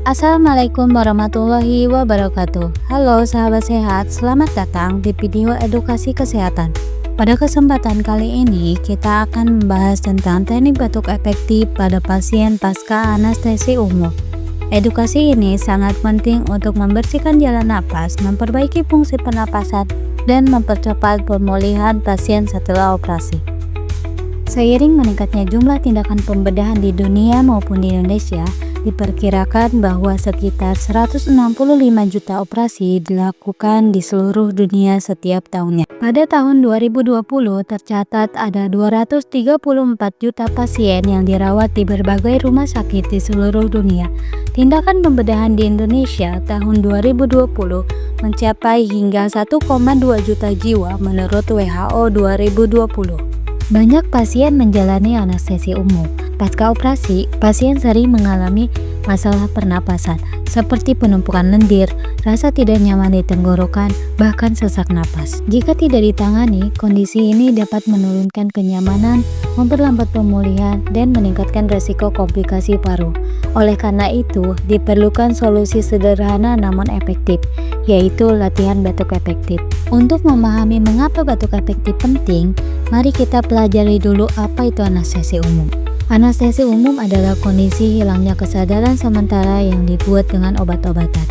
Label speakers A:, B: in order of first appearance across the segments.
A: Assalamualaikum warahmatullahi wabarakatuh. Halo sahabat sehat, selamat datang di video edukasi kesehatan. Pada kesempatan kali ini kita akan membahas tentang teknik batuk efektif pada pasien pasca anestesi umum. Edukasi ini sangat penting untuk membersihkan jalan napas, memperbaiki fungsi pernapasan, dan mempercepat pemulihan pasien setelah operasi. Seiring meningkatnya jumlah tindakan pembedahan di dunia maupun di Indonesia, diperkirakan bahwa sekitar 165 juta operasi dilakukan di seluruh dunia setiap tahunnya. Pada tahun 2020 tercatat ada 234 juta pasien yang dirawat di berbagai rumah sakit di seluruh dunia. Tindakan pembedahan di Indonesia tahun 2020 mencapai hingga 1,2 juta jiwa menurut WHO 2020. Banyak pasien menjalani anestesi umum. Pasca operasi, pasien sering mengalami masalah pernapasan seperti penumpukan lendir, rasa tidak nyaman di tenggorokan, bahkan sesak napas. Jika tidak ditangani, kondisi ini dapat menurunkan kenyamanan, memperlambat pemulihan, dan meningkatkan risiko komplikasi paru. Oleh karena itu, diperlukan solusi sederhana namun efektif, yaitu latihan batuk efektif. Untuk memahami mengapa batuk efektif penting, mari kita pelajari dulu apa itu anestesi umum. Anestesi umum adalah kondisi hilangnya kesadaran sementara yang dibuat dengan obat-obatan,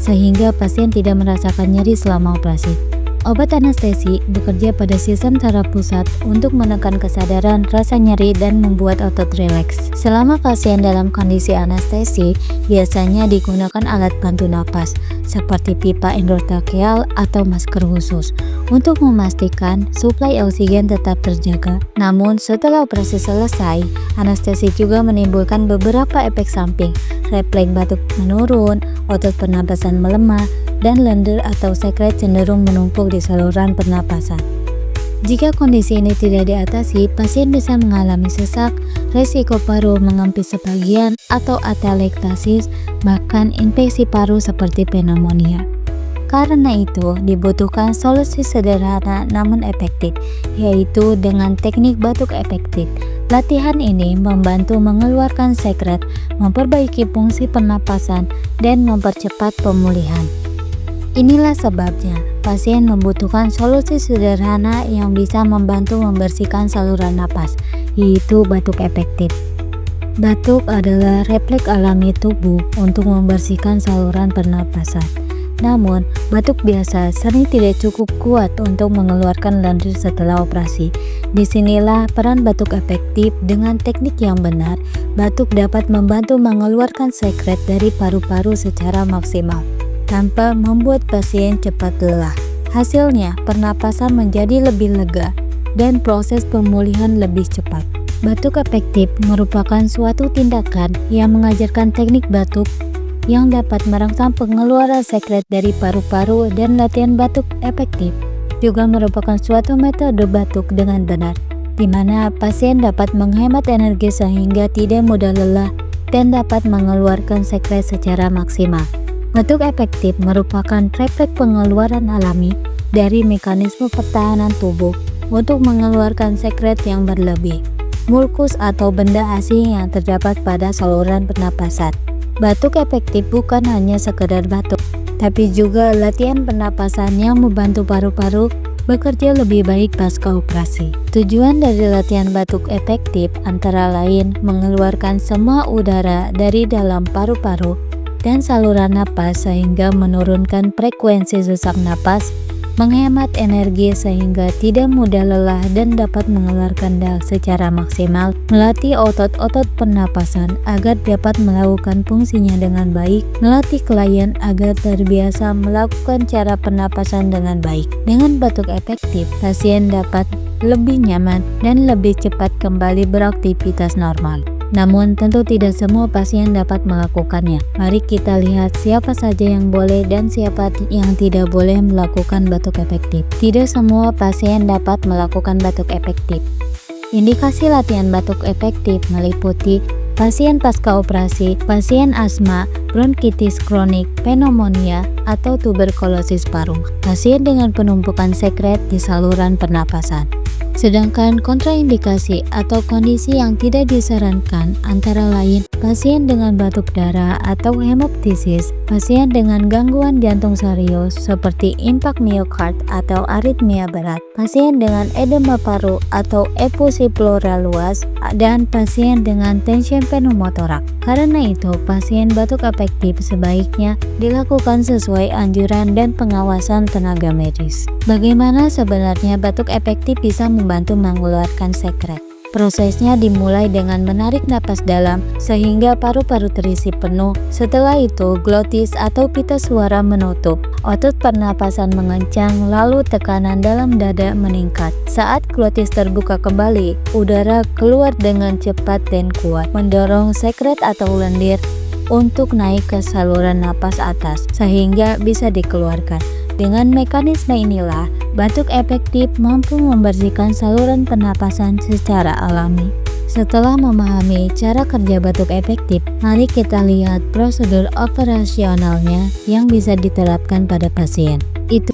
A: sehingga pasien tidak merasakan nyeri selama operasi. Obat anestesi bekerja pada sistem saraf pusat untuk menekan kesadaran, rasa nyeri, dan membuat otot rileks. Selama pasien dalam kondisi anestesi, biasanya digunakan alat bantu napas, seperti pipa endotrakeal atau masker khusus, untuk memastikan suplai oksigen tetap terjaga. Namun, setelah operasi selesai, anestesi juga menimbulkan beberapa efek samping, refleks batuk menurun, otot pernapasan melemah, dan lendir atau sekret cenderung menumpuk di saluran pernapasan. Jika kondisi ini tidak diatasi, pasien bisa mengalami sesak, resiko paru mengempis sebagian, atau atelektasis, bahkan infeksi paru seperti pneumonia. Karena itu, dibutuhkan solusi sederhana namun efektif, yaitu dengan teknik batuk efektif. Latihan ini membantu mengeluarkan sekret, memperbaiki fungsi pernapasan, dan mempercepat pemulihan. Inilah sebabnya pasien membutuhkan solusi sederhana yang bisa membantu membersihkan saluran napas, yaitu batuk efektif. Batuk adalah refleks alami tubuh untuk membersihkan saluran pernapasan. Namun, batuk biasa sering tidak cukup kuat untuk mengeluarkan lendir setelah operasi. Disinilah peran batuk efektif. Dengan teknik yang benar, batuk dapat membantu mengeluarkan sekret dari paru-paru secara maksimal, tanpa membuat pasien cepat lelah. Hasilnya, pernapasan menjadi lebih lega dan proses pemulihan lebih cepat. Batuk efektif merupakan suatu tindakan yang mengajarkan teknik batuk yang dapat merangsang pengeluaran sekret dari paru-paru, dan latihan batuk efektif juga merupakan suatu metode batuk dengan benar, di mana pasien dapat menghemat energi sehingga tidak mudah lelah dan dapat mengeluarkan sekret secara maksimal. Batuk efektif merupakan refleks pengeluaran alami dari mekanisme pertahanan tubuh untuk mengeluarkan sekret yang berlebih, mukus atau benda asing yang terdapat pada saluran pernapasan. Batuk efektif bukan hanya sekedar batuk, tapi juga latihan pernapasan yang membantu paru-paru bekerja lebih baik pasca operasi. Tujuan dari latihan batuk efektif antara lain mengeluarkan semua udara dari dalam paru-paru dan saluran napas sehingga menurunkan frekuensi sesak napas, menghemat energi sehingga tidak mudah lelah dan dapat mengeluarkan dal secara maksimal, melatih otot-otot pernapasan agar dapat melakukan fungsinya dengan baik, melatih klien agar terbiasa melakukan cara pernapasan dengan baik. Dengan batuk efektif, pasien dapat lebih nyaman dan lebih cepat kembali beraktivitas normal. Namun tentu tidak semua pasien dapat melakukannya. Mari kita lihat siapa saja yang boleh dan siapa yang tidak boleh melakukan batuk efektif. Tidak semua pasien dapat melakukan batuk efektif. Indikasi latihan batuk efektif meliputi pasien pasca operasi, pasien asma, bronkitis kronik, pneumonia, atau tuberkulosis paru, pasien dengan penumpukan sekret di saluran pernapasan. Sedangkan kontraindikasi atau kondisi yang tidak disarankan antara lain pasien dengan batuk darah atau hemoptisis, pasien dengan gangguan jantung serius seperti impak miokard atau aritmia berat, pasien dengan edema paru atau efusi pleural luas, dan pasien dengan tension pneumotorak. Karena itu, pasien batuk efektif sebaiknya dilakukan sesuai anjuran dan pengawasan tenaga medis. Bagaimana sebenarnya batuk efektif bisa membantu mengeluarkan sekret? Prosesnya dimulai dengan menarik napas dalam sehingga paru-paru terisi penuh. Setelah itu, glotis atau pita suara menutup. Otot pernapasan mengencang, lalu tekanan dalam dada meningkat. Saat glotis terbuka kembali, udara keluar dengan cepat dan kuat, mendorong sekret atau lendir untuk naik ke saluran napas atas sehingga bisa dikeluarkan. Dengan mekanisme inilah, batuk efektif mampu membersihkan saluran pernapasan secara alami. Setelah memahami cara kerja batuk efektif, mari kita lihat prosedur operasionalnya yang bisa diterapkan pada pasien. Itu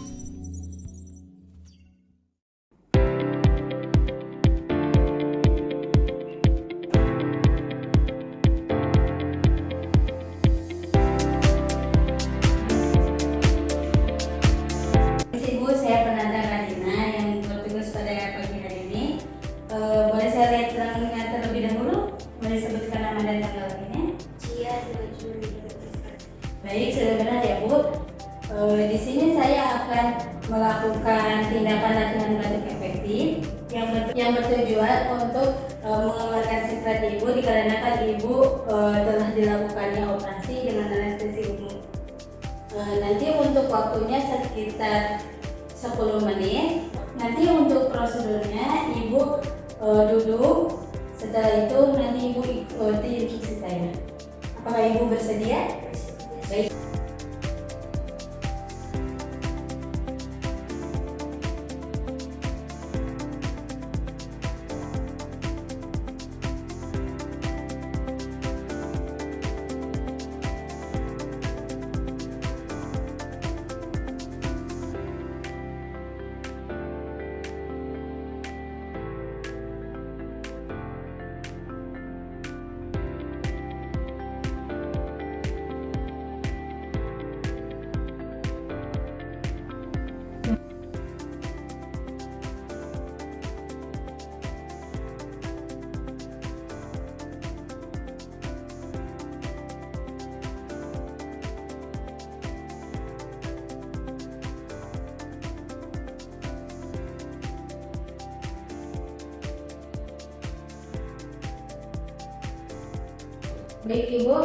B: Ibu, saya penanda Karina yang bertugas pada pagi hari ini. Boleh saya lihat gelangnya terlebih dahulu? Boleh sebutkan nama dan tanggal lahirnya?
C: Cia 2 Juli.
B: Baik, sudah benar ya Bu. Di sini saya akan melakukan tindakan latihan batuk efektif yang bertujuan untuk mengeluarkan sekret Ibu dikarenakan Ibu telah dilakukannya operasi dengan anestesi umum. Nanti untuk waktunya sekitar 10 menit. Nanti untuk prosedurnya Ibu duduk. Setelah itu nanti Ibu ikuti instruksi saya. Apakah Ibu bersedia? Baik. Baik Ibu,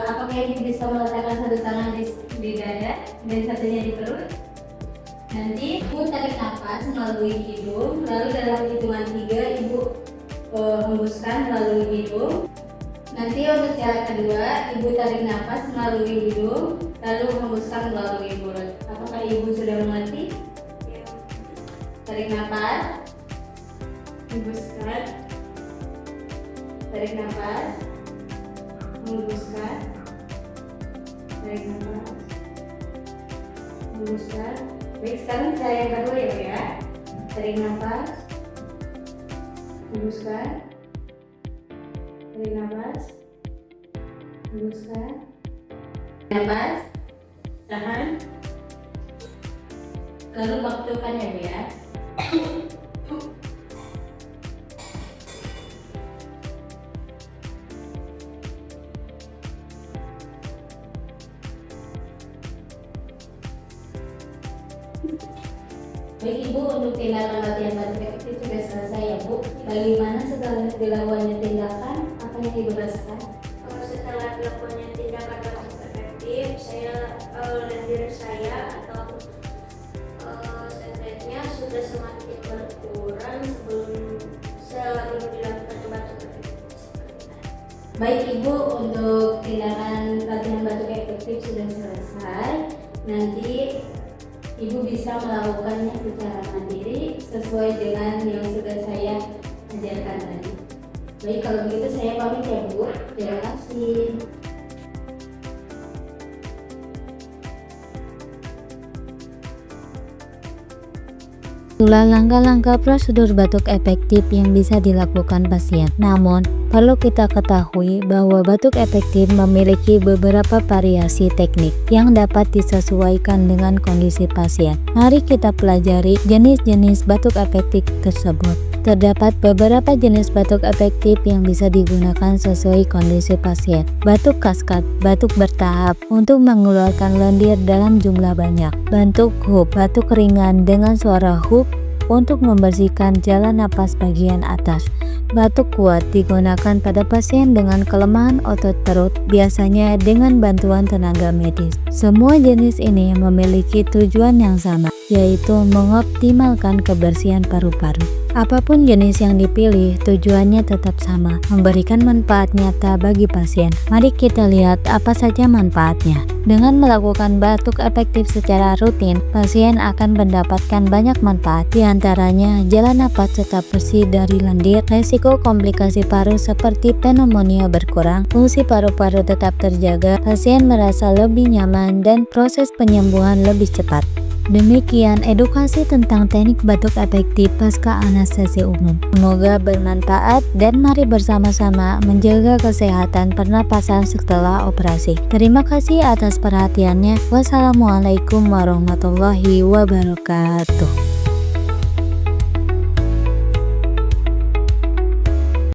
B: apakah Ibu bisa meletakkan satu tangan di dada dan satunya di perut? Nanti Ibu tarik nafas melalui hidung, lalu dalam hitungan 3 Ibu hembuskan melalui hidung. Nanti untuk cara kedua, Ibu tarik nafas melalui hidung, lalu hembuskan melalui mulut. Apakah Ibu sudah mengerti?
C: Ya.
B: Tarik nafas, hembuskan, tarik nafas, hembuskan, tarik nafas, hembuskan. Baik, sekarang cara yang kedua ya. Tarik nafas, hembuskan, tarik nafas, hembuskan, nafas, tahan, lalu waktukan ya. Baik Ibu, untuk tindakan latihan batuk efektif sudah selesai ya Bu. Bagaimana setelah dilakukannya tindakan, apa yang Ibu rasakan?
C: Setelah dilakukannya tindakan batuk efektif, lendir saya atau sekretnya sudah semakin berkurang sebelum dilakukan batuk efektif.
B: Baik Ibu, untuk tindakan latihan batuk efektif sudah selesai. Nanti Ibu bisa melakukannya secara mandiri sesuai dengan yang sudah saya ajarkan tadi. Baik, kalau begitu saya pamit ya Bu. Terima kasih.
A: Itulah langkah-langkah prosedur batuk efektif yang bisa dilakukan pasien. Namun, perlu kita ketahui bahwa batuk efektif memiliki beberapa variasi teknik yang dapat disesuaikan dengan kondisi pasien. Mari kita pelajari jenis-jenis batuk efektif tersebut. Terdapat beberapa jenis batuk efektif yang bisa digunakan sesuai kondisi pasien. Batuk kaskad, batuk bertahap untuk mengeluarkan lendir dalam jumlah banyak. Batuk whoop, batuk ringan dengan suara whoop untuk membersihkan jalan napas bagian atas. Batuk kuat digunakan pada pasien dengan kelemahan otot perut, biasanya dengan bantuan tenaga medis. Semua jenis ini memiliki tujuan yang sama, yaitu mengoptimalkan kebersihan paru-paru. Apapun jenis yang dipilih, tujuannya tetap sama, memberikan manfaat nyata bagi pasien. Mari kita lihat apa saja manfaatnya. Dengan melakukan batuk efektif secara rutin, pasien akan mendapatkan banyak manfaat. Di antaranya, jalan napas tetap bersih dari lendir, resiko komplikasi paru seperti pneumonia berkurang, fungsi paru-paru tetap terjaga, pasien merasa lebih nyaman, dan proses penyembuhan lebih cepat. Demikian edukasi tentang teknik batuk efektif pasca anestesi umum. Semoga bermanfaat dan mari bersama-sama menjaga kesehatan pernapasan setelah operasi. Terima kasih atas perhatiannya. Wassalamualaikum warahmatullahi wabarakatuh.